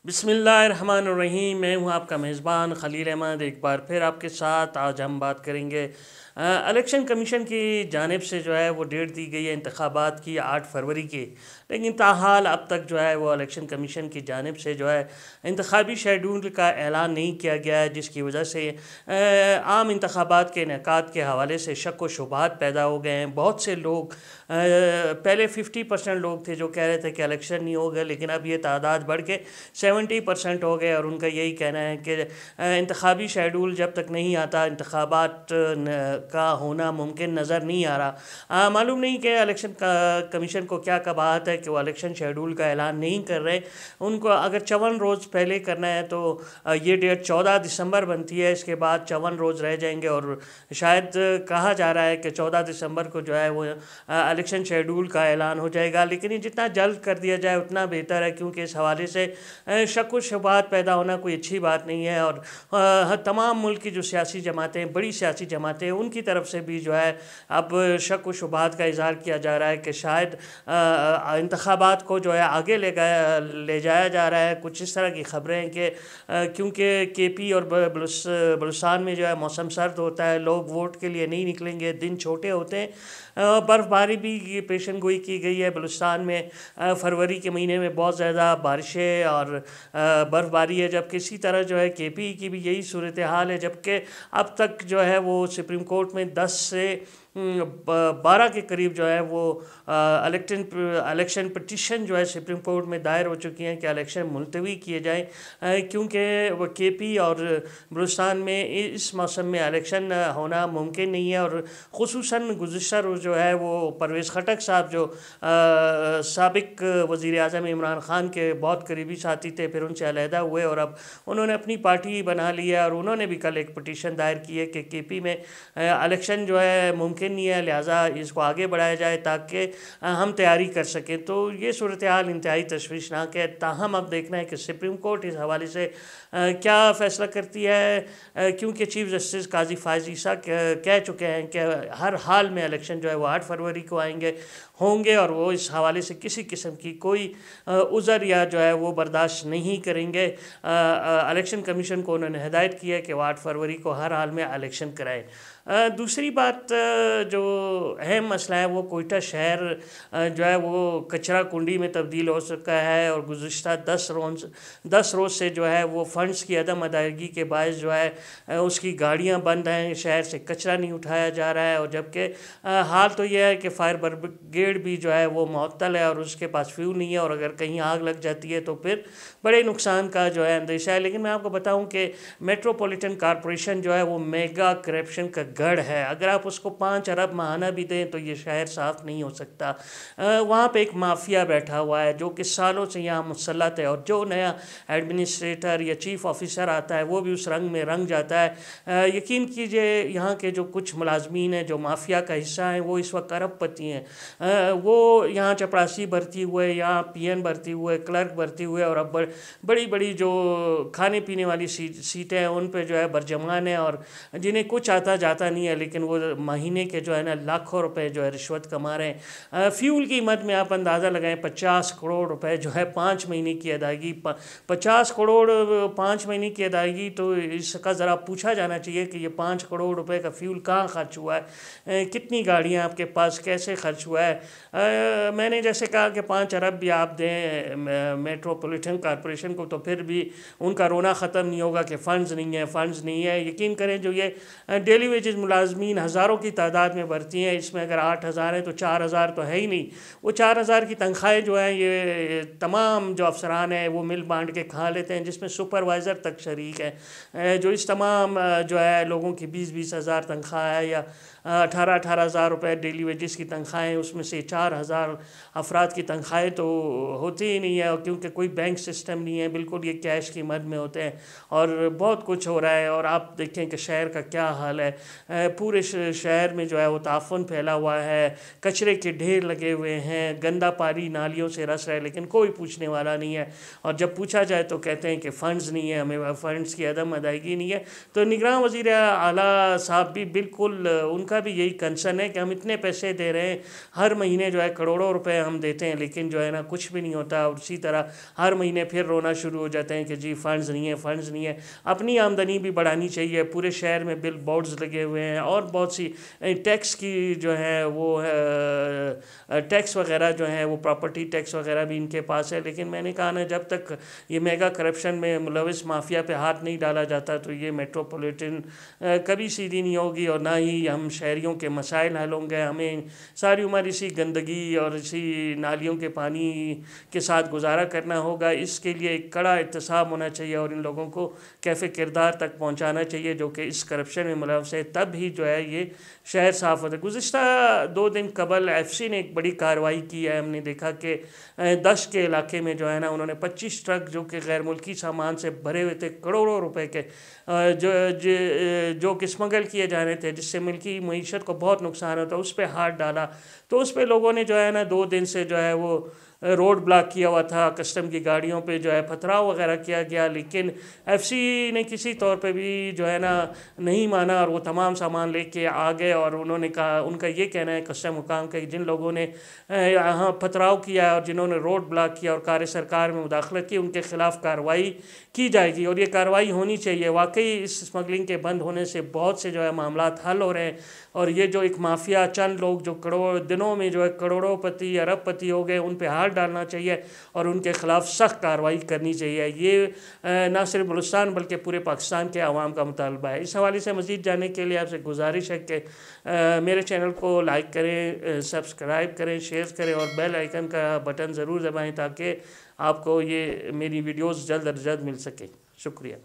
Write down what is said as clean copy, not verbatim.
बिस्मिल्लाहिर्रहमानिर्रहीम। मैं हूं आपका मेज़बान खलील अहमद। एक बार फिर आपके साथ आज हम बात करेंगे इलेक्शन कमीशन की जानिब से जो है वो डेट दी गई है इंतखाबात की 8 फरवरी की, लेकिन ताहाल अब तक जो है वो इलेक्शन कमीशन की जानिब से जो है इंतखाबी शेड्यूल का ऐलान नहीं किया गया है, जिसकी वजह से आम इंतखाबात के इनेकाद के हवाले से शक व शुबहात पैदा हो गए हैं। बहुत से लोग पहले 50% लोग थे जो कह रहे थे कि इलेक्शन नहीं होगा, लेकिन अब ये तादाद बढ़ के 70% हो गए और उनका यही कहना है कि इंतखाबी शेड्यूल जब तक नहीं आता इंतखाबात का होना मुमकिन नज़र नहीं आ रहा। मालूम नहीं कि इलेक्शन कमीशन को क्या कबाहत है कि वो इलेक्शन शेड्यूल का ऐलान नहीं कर रहे। उनको अगर 54 रोज़ पहले करना है तो ये डेट 14 दिसंबर बनती है, इसके बाद 54 रोज़ रह जाएंगे और शायद कहा जा रहा है कि 14 दिसंबर को जो है वो इलेक्शन शेड्यूल का ऐलान हो जाएगा। लेकिन ये जितना जल्द कर दिया जाए उतना बेहतर है, क्योंकि इस हवाले से शक व शुबहात पैदा होना कोई अच्छी बात नहीं है। और तमाम मुल्क की जो सियासी जमातें, बड़ी सियासी जमातें, उनकी तरफ से भी जो है अब शक व शुबहात का इज़हार किया जा रहा है कि शायद इंतखाबात को जो है आगे ले जाया जा रहा है। कुछ इस तरह की ख़बरें हैं कि क्योंकि केपी और बलूचिस्तान में जो है मौसम सर्द होता है, लोग वोट के लिए नहीं निकलेंगे, दिन छोटे होते हैं। बर्फ़बारी भी पेशन गोई की गई है बलूचिस्तान में। फरवरी के महीने में बहुत ज़्यादा बारिशें और बर्फ़बारी है, जबकि इसी तरह जो है केपी की भी यही सूरत हाल है। जबकि अब तक जो है वो सुप्रीम कोर्ट में 10 से 12 के करीब जो है वो इलेक्शन पटिशन जो है सुप्रीम कोर्ट में दायर हो चुकी हैं कि इलेक्शन मुलतवी किए जाएँ, क्योंकि वो केपी और बलूचिस्तान में इस मौसम में इलेक्शन होना मुमकिन नहीं है। और ख़ुसूसन गुज़िश्ता रोज़ जो है वो परवेज़ खटक साहब जो साबिक वज़ीर आज़म इमरान ख़ान के बहुत करीबी साथी थे, फिर उनसे अलहदा हुए और अब उन्होंने अपनी पार्टी बना ली है। और उन्होंने भी कल एक पटिशन दायर की है कि केपी में इलेक्शन जो है मुमकिन नहीं है, लिहाजा इसको आगे बढ़ाया जाए ताकि हम तैयारी कर सकें। तो ये सूरत हाल इंतहाई तशवीशनाक है। ताहम अब देखना है कि सुप्रीम कोर्ट इस हवाले से क्या फ़ैसला करती है, क्योंकि चीफ़ जस्टिस काजी फ़ायज़ ईसा कह चुके हैं कि हर हाल में इलेक्शन जो है वो 8 फरवरी को होंगे और वो इस हवाले से किसी किस्म की कोई उज़र या जो है वो बर्दाश्त नहीं करेंगे। इलेक्शन कमीशन को उन्होंने हिदायत की है कि वो 8 फरवरी को हर हाल में इलेक्शन कराएं। दूसरी बात जो अहम मसला है वो कोयटा शहर जो है वो कचरा कुंडी में तब्दील हो चुका है और गुज़िश्ता 10 रोज़ से जो है वो फ़ंड्स की अदम अदायगी के बायस जो है उसकी गाड़ियां बंद हैं, शहर से कचरा नहीं उठाया जा रहा है। और जबकि हाल तो यह है कि फायर ब्रिगेड भी जो है वो मुअत्तल है और उसके पास फ्यूल नहीं है, और अगर कहीं आग लग जाती है तो फिर बड़े नुकसान का जो है अंदेशा है। लेकिन मैं आपको बताऊं कि मेट्रोपॉलिटन कॉरपोरेशन जो है वो मेगा करप्शन का गढ़ है। अगर आप उसको 5 अरब माहाना भी दें तो ये शहर साफ़ नहीं हो सकता। वहाँ पे एक माफिया बैठा हुआ है जो कि सालों से यहाँ मुसल्लत है, और जो नया एडमिनिस्ट्रेटर या चीफ ऑफिसर आता है वो भी उस रंग में रंग जाता है। यकीन कीजिए यहाँ के जो कुछ मुलाजमीन हैं जो माफिया का हिस्सा हैं वो इस वक्त अरबपति हैं। वो यहाँ चपरासी भर्ती हुए, यहाँ पीएन भर्ती हुए, क्लर्क भर्ती हुए, और अब बड़ी बड़ी जो खाने पीने वाली सीटें हैं उन पे जो है बरजमान है, और जिन्हें कुछ आता जाता नहीं है लेकिन वो महीने के जो है ना लाखों रुपए जो है रिश्वत कमा रहे हैं। फ्यूल की मद में आप अंदाज़ा लगाएं 50 करोड़ रुपए जो है 5 महीने की अदायगी, 50 करोड़ 5 महीने की अदायगी। तो इसका ज़रा पूछा जाना चाहिए कि ये 5 करोड़ रुपए का फ्यूल कहाँ खर्च हुआ है, कितनी गाड़ियाँ आपके पास, कैसे खर्च हुआ है। मैंने जैसे कहा कि 5 अरब भी आप दें मेट्रोपॉलिटन कॉरपोरेशन को तो फिर भी उनका रोना ख़त्म नहीं होगा कि फ़ंड्स नहीं है। यकीन करें जो ये डेली वेजेस मुलाजमीन हज़ारों की तादाद में भर्ती हैं, इसमें अगर 8,000 हैं तो 4,000 तो है ही नहीं। वो 4,000 की तनख्वाहें जो हैं ये तमाम जो अफसरान हैं वो मिल बांट के खा लेते हैं, जिसमें सुपरवाइज़र तक शरीक है। जो इस तमाम जो है लोगों की 20-20 हज़ार तनख्वाह है या 18-18 हज़ार रुपये डेली वेजेस की तनख्वाहें, उसमें से 4,000 अफराद की तनख्वाहें तो होती ही नहीं है, क्योंकि कोई बैंक सिस्टम नहीं है, बिल्कुल ये कैश की मद में होते हैं और बहुत कुछ हो रहा है। और आप देखें कि शहर का क्या हाल है। पूरे शहर में जो है वो ताफन फैला हुआ है, कचरे के ढेर लगे हुए हैं, गंदा पानी नालियों से रस रहा है, लेकिन कोई पूछने वाला नहीं है। और जब पूछा जाए तो कहते हैं कि फ़ंड्स नहीं है, हमें फ़ंड्स की अदम अदायगी नहीं है। तो निगरान वज़ीर आला साहब भी बिल्कुल उनका भी यही कंसर्न है कि हम इतने पैसे दे रहे हैं, हर महीने जो है करोड़ों रुपए हम देते हैं, लेकिन जो है ना कुछ भी नहीं होता। और उसी तरह हर महीने फिर रोना शुरू हो जाते हैं कि जी फ़ंड्स नहीं है, फ़ंड्स नहीं है। अपनी आमदनी भी बढ़ानी चाहिए। पूरे शहर में बिल बोर्ड्स लगे हुए हैं और बहुत सी टैक्स की जो है वो टैक्स वगैरह जो है वो प्रॉपर्टी टैक्स वगैरह भी इनके पास है। लेकिन मैंने कहा ना, जब तक ये मेगा करप्शन में मुलविस माफिया पे हाथ नहीं डाला जाता तो ये मेट्रोपॉलिटन कभी सीधी नहीं होगी और ना ही हम शहरियों के मसाइल हल होंगे। हमें सारी उम्र इसी गंदगी और इसी नालियों के पानी के साथ गुजारा करना होगा। इसके लिए एक कड़ा एहतसाब होना चाहिए और इन लोगों को कैफ़े किरदार तक पहुंचाना चाहिए जो कि इस करप्शन में मुलविस है, तब ही जो है ये शहर साफ़ होता है। गुज़िश्ता 2 दिन कबल एफसी ने एक बड़ी कार्रवाई की है। हमने देखा कि 10 के इलाके में जो है ना उन्होंने 25 ट्रक जो कि गैर मुल्की सामान से भरे हुए थे, करोड़ों रुपए के, जो कि स्मगल किए जा रहे थे, जिससे मुल्की मईशत को बहुत नुकसान होता है, उस पर हाथ डाला। तो उस पर लोगों ने जो है ना 2 दिन से जो है वो रोड ब्लॉक किया हुआ था, कस्टम की गाड़ियों पे जो है पथराव वगैरह किया गया, लेकिन एफसी ने किसी तौर पे भी जो है ना नहीं माना और वो तमाम सामान लेके आ गए। और उन्होंने कहा, उनका ये कहना है कस्टम हुकाम का, जिन लोगों ने यहाँ पथराव किया और जिन्होंने रोड ब्लॉक किया और कार्य सरकार में मुदाखलत की, उनके खिलाफ कार्रवाई की जाएगी और ये कार्रवाई होनी चाहिए। वाकई इस स्मगलिंग के बंद होने से बहुत से जो है मामला हल हो रहे हैं और ये जो एक माफिया, चंद लोग जो करोड़ दिनों में जो है करोड़ोंपति अरबपति हो गए, उन पे हाथ डालना चाहिए और उनके खिलाफ सख्त कार्रवाई करनी चाहिए। ये ना सिर्फ बलूचिस्तान बल्कि पूरे पाकिस्तान के आवाम का मुतालबा है। इस हवाले से मज़ीद जानने के लिए आपसे गुजारिश है कि मेरे चैनल को लाइक करें, सब्सक्राइब करें, शेयर करें और बेल आइकन का बटन ज़रूर दबाएं ताकि आपको ये मेरी वीडियोज़ जल्द अज जल्द मिल सके। शुक्रिया।